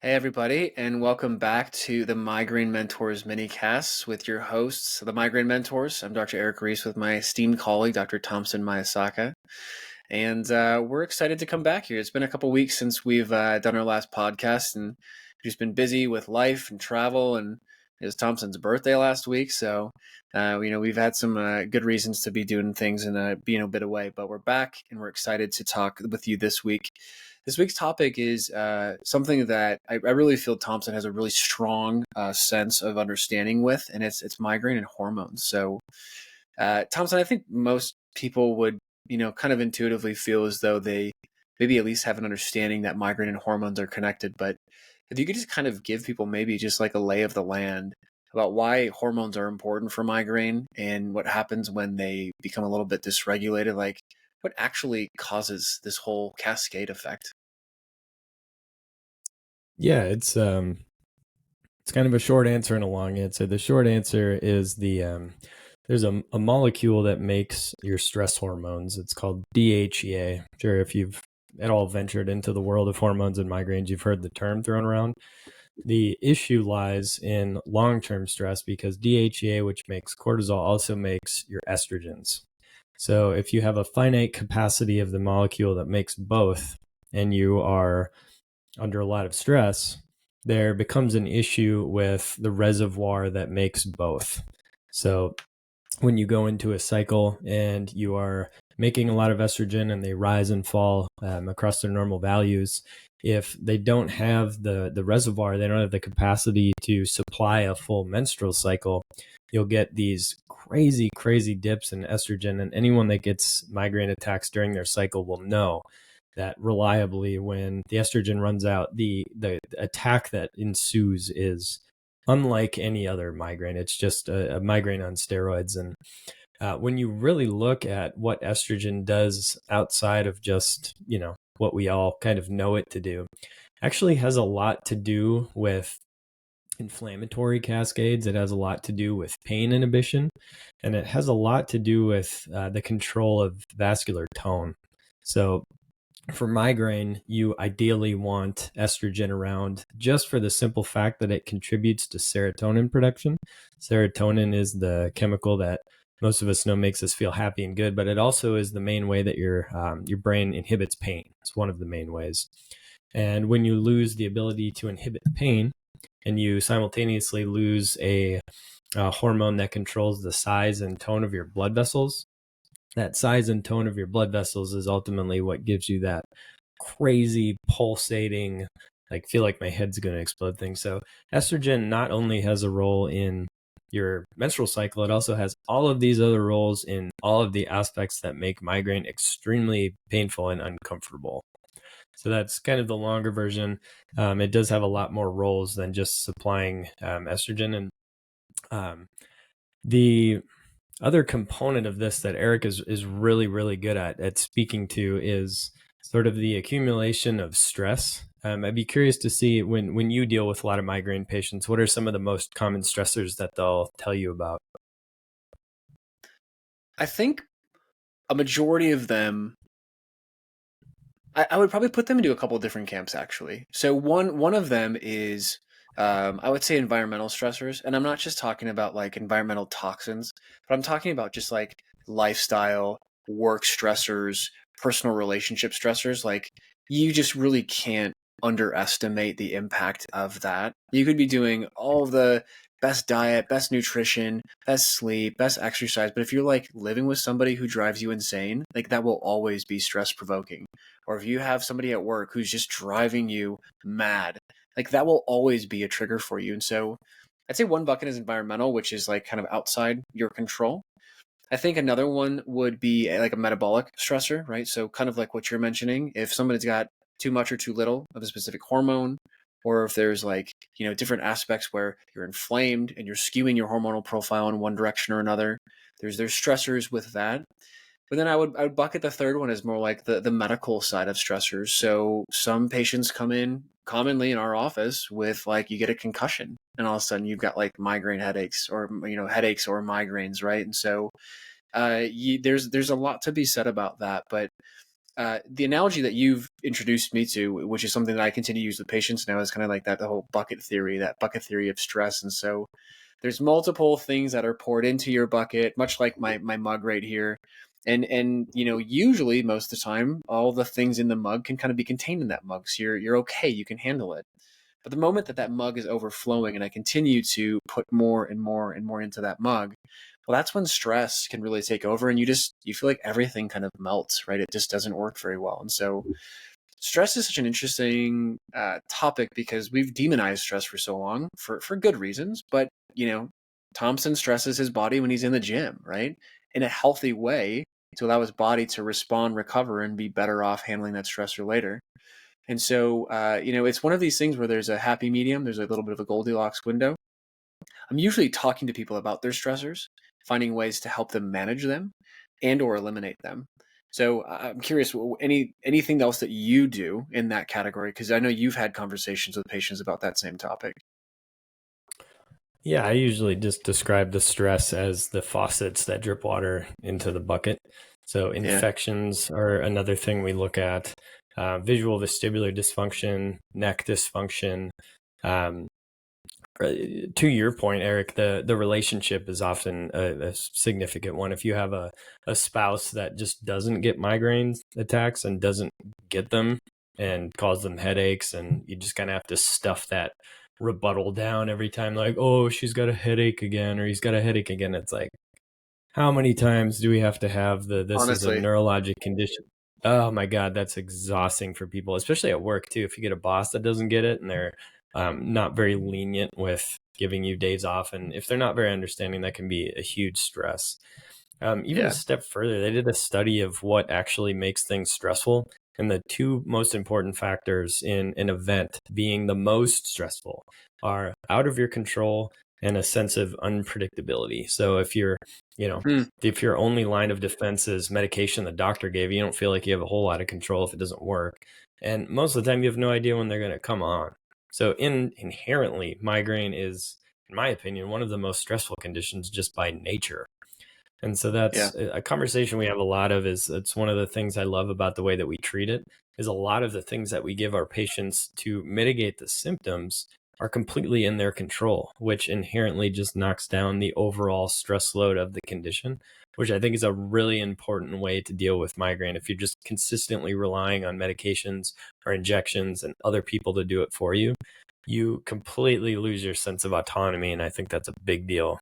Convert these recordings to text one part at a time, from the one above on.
Hey, everybody, and welcome back to the Migraine Mentors minicasts with your hosts, the Migraine Mentors. I'm Dr. Eric Reese with my esteemed colleague, Dr. Thompson Mayasaka. And we're excited to come back here. It's been a couple weeks since we've done our last podcast, and we've just been busy with life and travel. And it was Thompson's birthday last week, so we've had some good reasons to be doing things and being a bit away. But we're back, and we're excited to talk with you this week. This week's topic is something that I really feel Thompson has a really strong sense of understanding with, and it's migraine and hormones. So, Thompson, I think most people would, kind of intuitively feel as though they maybe at least have an understanding that migraine and hormones are connected. But if you could just kind of give people maybe just like a lay of the land about why hormones are important for migraine and what happens when they become a little bit dysregulated, like what actually causes this whole cascade effect? Yeah, it's kind of a short answer and a long answer. The short answer is there's a molecule that makes your stress hormones. It's called DHEA. Sure, if you've at all ventured into the world of hormones and migraines, you've heard the term thrown around. The issue lies in long-term stress because DHEA, which makes cortisol, also makes your estrogens. So if you have a finite capacity of the molecule that makes both, and you are under a lot of stress, there becomes an issue with the reservoir that makes both. So when you go into a cycle and you are making a lot of estrogen and they rise and fall across their normal values, if they don't have the reservoir, they don't have the capacity to supply a full menstrual cycle, you'll get these crazy dips in estrogen. And anyone that gets migraine attacks during their cycle will know that reliably when the estrogen runs out, the attack that ensues is unlike any other migraine. It's just a migraine on steroids. And when you really look at what estrogen does outside of just, what we all kind of know it to do, actually has a lot to do with inflammatory cascades. It has a lot to do with pain inhibition, and it has a lot to do with the control of vascular tone. So for migraine, you ideally want estrogen around just for the simple fact that it contributes to serotonin production. Serotonin is the chemical that most of us know makes us feel happy and good, but it also is the main way that your brain inhibits pain. It's one of the main ways. And when you lose the ability to inhibit pain, and you simultaneously lose a hormone that controls the size and tone of your blood vessels, that size and tone of your blood vessels is ultimately what gives you that crazy pulsating, like feel like my head's going to explode thing. So estrogen not only has a role in your menstrual cycle, it also has all of these other roles in all of the aspects that make migraine extremely painful and uncomfortable. So that's kind of the longer version. It does have a lot more roles than just supplying estrogen. And the other component of this that Eric is really good at speaking to is sort of the accumulation of stress. I'd be curious to see when you deal with a lot of migraine patients, what are some of the most common stressors that they'll tell you about? I think a majority of them, I would probably put them into a couple of different camps, actually. So one of them is, I would say, environmental stressors. And I'm not just talking about like environmental toxins, but I'm talking about just like lifestyle, work stressors, personal relationship stressors. Like you just really can't underestimate the impact of that. You could be doing all the best diet, best nutrition, best sleep, best exercise. But if you're like living with somebody who drives you insane, like that will always be stress provoking. Or if you have somebody at work who's just driving you mad, like that will always be a trigger for you. And so I'd say one bucket is environmental, which is like kind of outside your control. I think another one would be like a metabolic stressor, right? So kind of like what you're mentioning, if somebody's got too much or too little of a specific hormone, or if there's like, different aspects where you're inflamed and you're skewing your hormonal profile in one direction or another, there's stressors with that. But then I would bucket the third one as more like the medical side of stressors. So some patients come in commonly in our office with like you get a concussion and all of a sudden you've got like migraine headaches or headaches or migraines, right? And so there's a lot to be said about that. But the analogy that you've introduced me to, which is something that I continue to use with patients now, is kind of like that the whole that bucket theory of stress. And so there's multiple things that are poured into your bucket, much like my mug right here. And usually most of the time, all the things in the mug can kind of be contained in that mug. So you're okay, you can handle it. But the moment that mug is overflowing and I continue to put more and more and more into that mug, well, that's when stress can really take over and you feel like everything kind of melts, right? It just doesn't work very well. And so stress is such an interesting topic because we've demonized stress for so long for good reasons. But, Thompson stresses his body when he's in the gym, right? In a healthy way to allow his body to respond, recover, and be better off handling that stressor later. And so, it's one of these things where there's a happy medium, there's a little bit of a Goldilocks window. I'm usually talking to people about their stressors, finding ways to help them manage them and or eliminate them. So I'm curious, anything else that you do in that category? Because I know you've had conversations with patients about that same topic. Yeah, I usually just describe the stress as the faucets that drip water into the bucket. So Yeah. infections are another thing we look at. Visual vestibular dysfunction, neck dysfunction. Um, to your point, Eric, the relationship is often a significant one. If you have a spouse that just doesn't get migraine attacks and doesn't get them and cause them headaches, and you just kind of have to stuff that rebuttal down every time, like, oh, she's got a headache again, or he's got a headache again. It's like, how many times do we have to have this is a Honestly. neurologic condition? Oh my God, that's exhausting for people, especially at work too. If you get a boss that doesn't get it and they're not very lenient with giving you days off, and if they're not very understanding, that can be a huge stress. Even a Yeah. step further, they did a study of what actually makes things stressful. And the two most important factors in an event being the most stressful are out of your control and a sense of unpredictability. So Hmm. if your only line of defense is medication the doctor gave you, you don't feel like you have a whole lot of control if it doesn't work. And most of the time, you have no idea when they're going to come on. So inherently, migraine is, in my opinion, one of the most stressful conditions just by nature. And so Yeah. that's a conversation we have a lot of. Is it's one of the things I love about the way that we treat it is a lot of the things that we give our patients to mitigate the symptoms are completely in their control, which inherently just knocks down the overall stress load of the condition, which I think is a really important way to deal with migraine. If you're just consistently relying on medications or injections and other people to do it for you, you completely lose your sense of autonomy. And I think that's a big deal.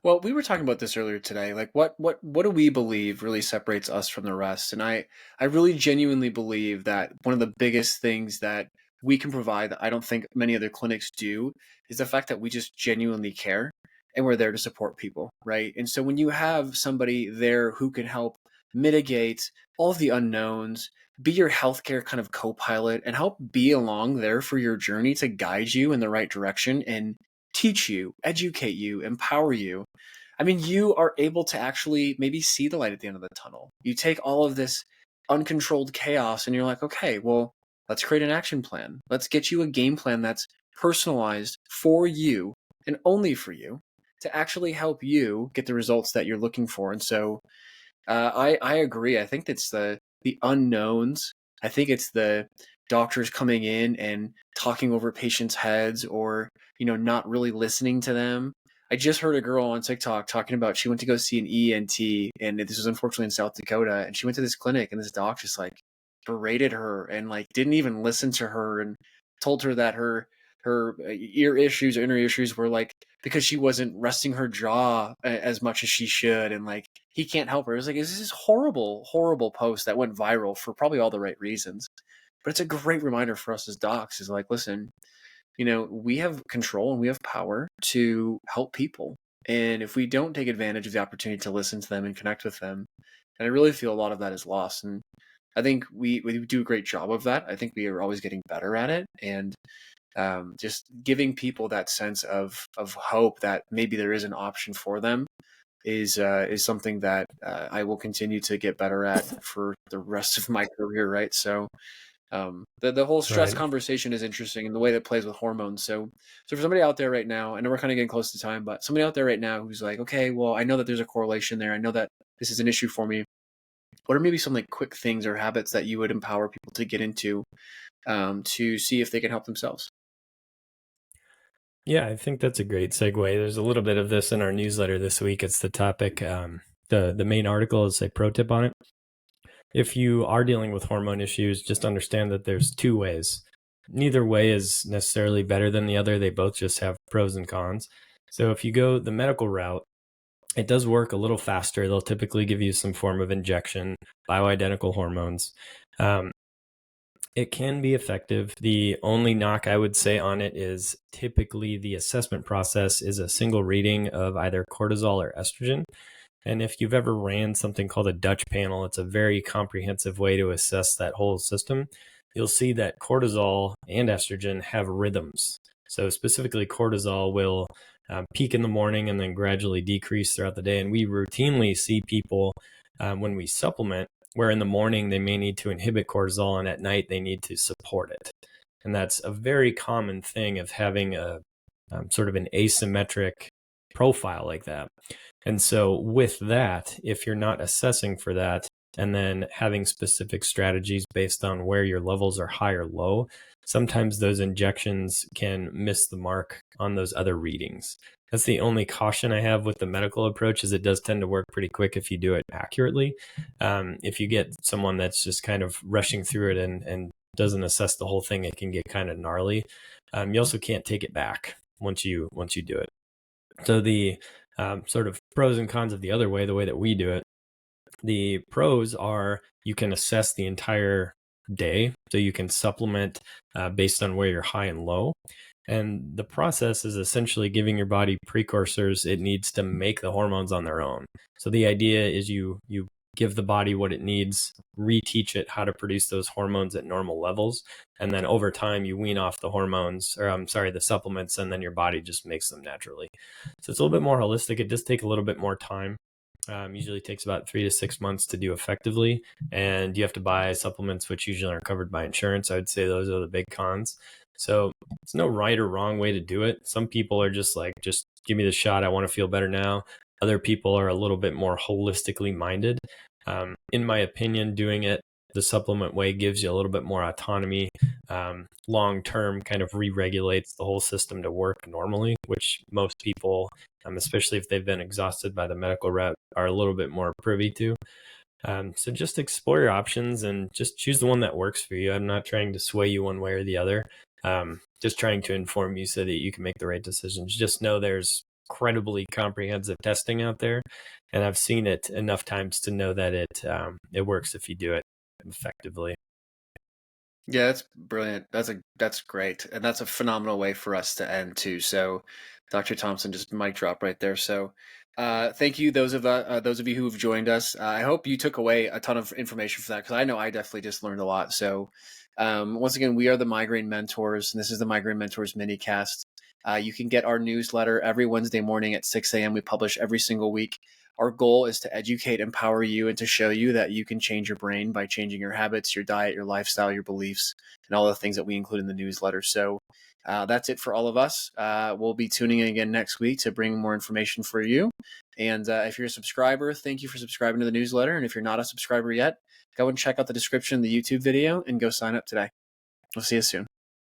Well, we were talking about this earlier today. Like, what do we believe really separates us from the rest? And I really genuinely believe that one of the biggest things that we can provide that I don't think many other clinics do is the fact that we just genuinely care and we're there to support people, right? And so when you have somebody there who can help mitigate all of the unknowns, be your healthcare kind of co-pilot, and help be along there for your journey to guide you in the right direction and teach you, educate you, empower you. I mean, you are able to actually maybe see the light at the end of the tunnel. You take all of this uncontrolled chaos and you're like, okay, well, let's create an action plan. Let's get you a game plan that's personalized for you and only for you to actually help you get the results that you're looking for. And so I agree. I think it's the unknowns. I think it's the doctors coming in and talking over patients' heads, or not really listening to them. I just heard a girl on TikTok talking about she went to go see an ENT, and this was unfortunately in South Dakota, and she went to this clinic, and this doc just like berated her and like didn't even listen to her and told her that her ear issues or inner issues were like because she wasn't resting her jaw as much as she should, and like he can't help her. It was like, this is horrible, horrible post that went viral for probably all the right reasons. But it's a great reminder for us as docs is like, listen, we have control and we have power to help people. And if we don't take advantage of the opportunity to listen to them and connect with them, and I really feel a lot of that is lost. And I think we do a great job of that. I think we are always getting better at it. And just giving people that sense of hope that maybe there is an option for them is something that I will continue to get better at for the rest of my career, right? So the whole stress Right. conversation is interesting and the way that plays with hormones. So for somebody out there right now, I know we're kind of getting close to time, but somebody out there right now who's like, okay, well, I know that there's a correlation there. I know that this is an issue for me. what are maybe some like quick things or habits that you would empower people to get into to see if they can help themselves? Yeah, I think that's a great segue. There's a little bit of this in our newsletter this week. It's the topic. The main article is a pro tip on it. If you are dealing with hormone issues, just understand that there's two ways. Neither way is necessarily better than the other. They both just have pros and cons. So if you go the medical route, it does work a little faster. They'll typically give you some form of injection, bioidentical hormones. Um, it can be effective. The only knock I would say on it is typically the assessment process is a single reading of either cortisol or estrogen. And if you've ever ran something called a Dutch panel, it's a very comprehensive way to assess that whole system. You'll see that cortisol and estrogen have rhythms. So specifically cortisol will peak in the morning and then gradually decrease throughout the day. And we routinely see people when we supplement where in the morning they may need to inhibit cortisol and at night they need to support it. And that's a very common thing of having a sort of an asymmetric profile like that. And so with that, if you're not assessing for that and then having specific strategies based on where your levels are high or low, sometimes those injections can miss the mark on those other readings. That's the only caution I have with the medical approach, is it does tend to work pretty quick if you do it accurately. If you get someone that's just kind of rushing through it and doesn't assess the whole thing, it can get kind of gnarly. You also can't take it back once you do it. So the sort of pros and cons of the other way, the way that we do it, the pros are you can assess the entire day. So you can supplement based on where you're high and low. And the process is essentially giving your body precursors it needs to make the hormones on their own. So the idea is you give the body what it needs, reteach it how to produce those hormones at normal levels. And then over time, you wean off the hormones, or I'm sorry, the supplements, and then your body just makes them naturally. So it's a little bit more holistic. It does take a little bit more time. Usually takes about 3 to 6 months to do effectively. And you have to buy supplements, which usually aren't covered by insurance. I would say those are the big cons. So it's no right or wrong way to do it. Some people are just like, just give me the shot. I want to feel better now. Other people are a little bit more holistically minded. In my opinion, doing it the supplement way gives you a little bit more autonomy. Long term kind of re-regulates the whole system to work normally, which most people, especially if they've been exhausted by the medical route, are a little bit more privy to. So just explore your options and just choose the one that works for you. I'm not trying to sway you one way or the other. Just trying to inform you so that you can make the right decisions. Just know there's incredibly comprehensive testing out there, and I've seen it enough times to know that it works if you do it effectively. Yeah, that's brilliant. That's great, and that's a phenomenal way for us to end too. So, Dr. Thompson, just mic drop right there. So, thank you those of you who have joined us. I hope you took away a ton of information for that, because I know I definitely just learned a lot. So, once again, we are the Migraine Mentors, and this is the Migraine Mentors minicast. You can get our newsletter every Wednesday morning at 6 a.m. We publish every single week. Our goal is to educate, empower you, and to show you that you can change your brain by changing your habits, your diet, your lifestyle, your beliefs, and all the things that we include in the newsletter. So that's it for all of us. We'll be tuning in again next week to bring more information for you. And if you're a subscriber, thank you for subscribing to the newsletter. And if you're not a subscriber yet, go and check out the description of the YouTube video and go sign up today. We'll see you soon.